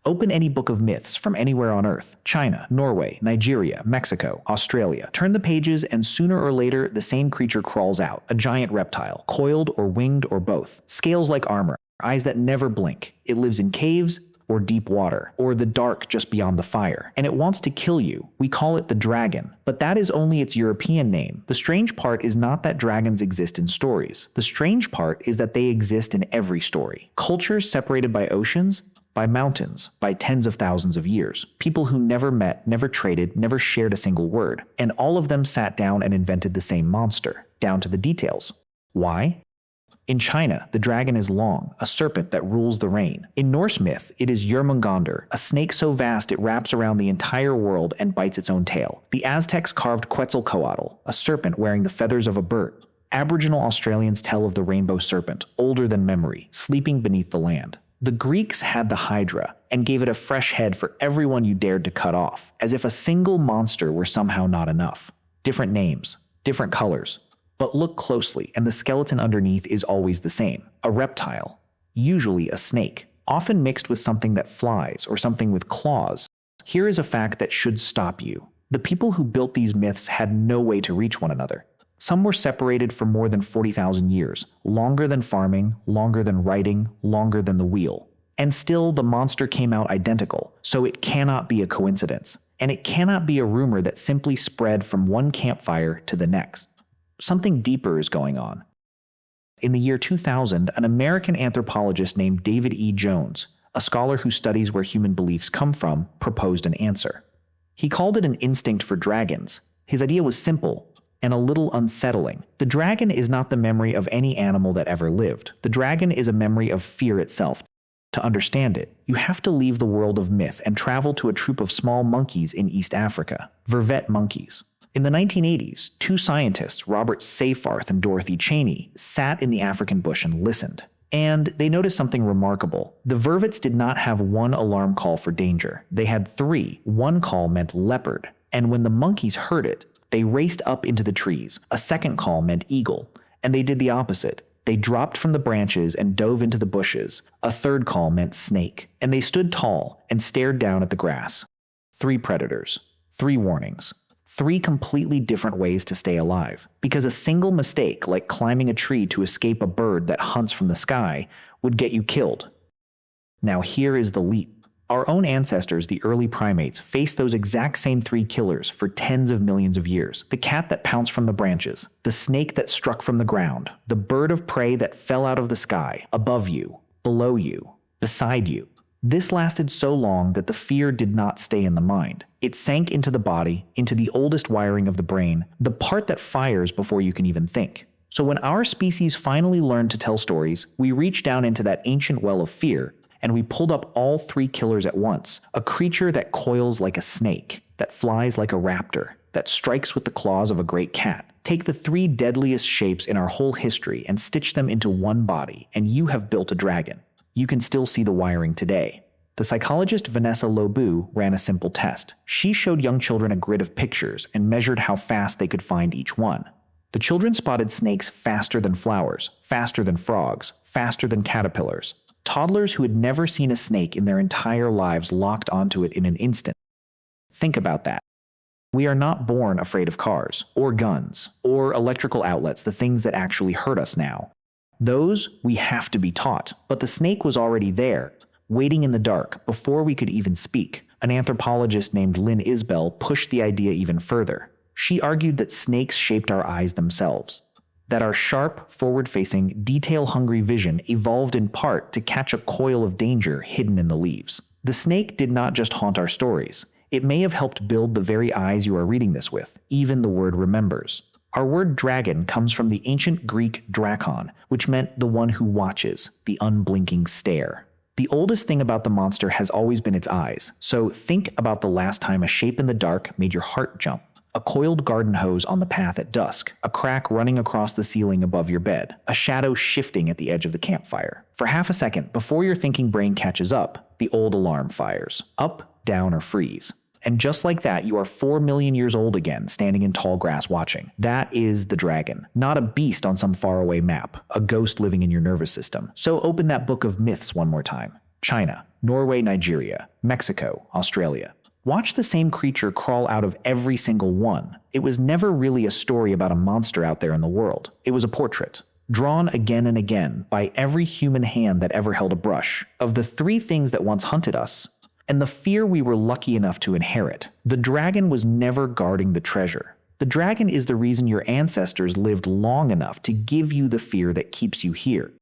Open any book of myths from anywhere on Earth. China, Norway, Nigeria, Mexico, Australia. Turn the pages and sooner or later the same creature crawls out. A giant reptile, coiled or winged or both. Scales like armor, eyes that never blink. It lives in caves or deep water, or the dark just beyond the fire. And it wants to kill you. We call it the dragon, but that is only its European name. The strange part is not that dragons exist in stories. The strange part is that they exist in every story. Cultures separated by oceans, by mountains, by tens of thousands of years. People who never met, never traded, never shared a single word. And all of them sat down and invented the same monster, down to the details. Why? In China, the dragon is long, a serpent that rules the rain. In Norse myth, it is Jörmungandr, a snake so vast it wraps around the entire world and bites its own tail. The Aztecs carved Quetzalcoatl, a serpent wearing the feathers of a bird. Aboriginal Australians tell of the rainbow serpent, older than memory, sleeping beneath the land. The Greeks had the Hydra and gave it a fresh head for everyone you dared to cut off, as if a single monster were somehow not enough. Different names, different colors. But look closely, and the skeleton underneath is always the same. A reptile, usually a snake, often mixed with something that flies or something with claws. Here is a fact that should stop you. The people who built these myths had no way to reach one another. Some were separated for more than 40,000 years, longer than farming, longer than writing, longer than the wheel. And still, the monster came out identical, so it cannot be a coincidence. And it cannot be a rumor that simply spread from one campfire to the next. Something deeper is going on. In the year 2000, an American anthropologist named David E. Jones, a scholar who studies where human beliefs come from, proposed an answer. He called it an instinct for dragons. His idea was simple and a little unsettling. The dragon is not the memory of any animal that ever lived. The dragon is a memory of fear itself. To understand it, you have to leave the world of myth and travel to a troop of small monkeys in East Africa, vervet monkeys. In the 1980s, two scientists, Robert Seyfarth and Dorothy Cheney, sat in the African bush and listened. And they noticed something remarkable. The vervets did not have one alarm call for danger. They had three. One call meant leopard. And when the monkeys heard it, they raced up into the trees. A second call meant eagle. And they did the opposite. They dropped from the branches and dove into the bushes. A third call meant snake. And they stood tall and stared down at the grass. 3 predators. 3 warnings. 3 completely different ways to stay alive, because a single mistake, like climbing a tree to escape a bird that hunts from the sky, would get you killed. Now here is the leap. Our own ancestors, the early primates, faced those exact same 3 killers for tens of millions of years. The cat that pounced from the branches, the snake that struck from the ground, the bird of prey that fell out of the sky, above you, below you, beside you. This lasted so long that the fear did not stay in the mind. It sank into the body, into the oldest wiring of the brain, the part that fires before you can even think. So when our species finally learned to tell stories, we reached down into that ancient well of fear, and we pulled up all 3 killers at once. A creature that coils like a snake, that flies like a raptor, that strikes with the claws of a great cat. Take the 3 deadliest shapes in our whole history and stitch them into one body, and you have built a dragon. You can still see the wiring today. The psychologist Vanessa Lobu ran a simple test. She showed young children a grid of pictures and measured how fast they could find each one. The children spotted snakes faster than flowers, faster than frogs, faster than caterpillars. Toddlers who had never seen a snake in their entire lives locked onto it in an instant. Think about that. We are not born afraid of cars, or guns, or electrical outlets, the things that actually hurt us now. Those we have to be taught, but the snake was already there, waiting in the dark before we could even speak. An anthropologist named Lynn Isbell pushed the idea even further. She argued that snakes shaped our eyes themselves, that our sharp, forward-facing, detail-hungry vision evolved in part to catch a coil of danger hidden in the leaves. The snake did not just haunt our stories. It may have helped build the very eyes you are reading this with, even the word remembers. Our word dragon comes from the ancient Greek drakon, which meant the one who watches, the unblinking stare. The oldest thing about the monster has always been its eyes, so think about the last time a shape in the dark made your heart jump. A coiled garden hose on the path at dusk, a crack running across the ceiling above your bed, a shadow shifting at the edge of the campfire. For half a second, before your thinking brain catches up, the old alarm fires. Up, down, or freeze. And just like that, you are 4 million years old again, standing in tall grass watching. That is the dragon, not a beast on some faraway map, a ghost living in your nervous system. So open that book of myths one more time. China, Norway, Nigeria, Mexico, Australia. Watch the same creature crawl out of every single one. It was never really a story about a monster out there in the world. It was a portrait, drawn again and again by every human hand that ever held a brush, of the three things that once hunted us, and the fear we were lucky enough to inherit. The dragon was never guarding the treasure. The dragon is the reason your ancestors lived long enough to give you the fear that keeps you here.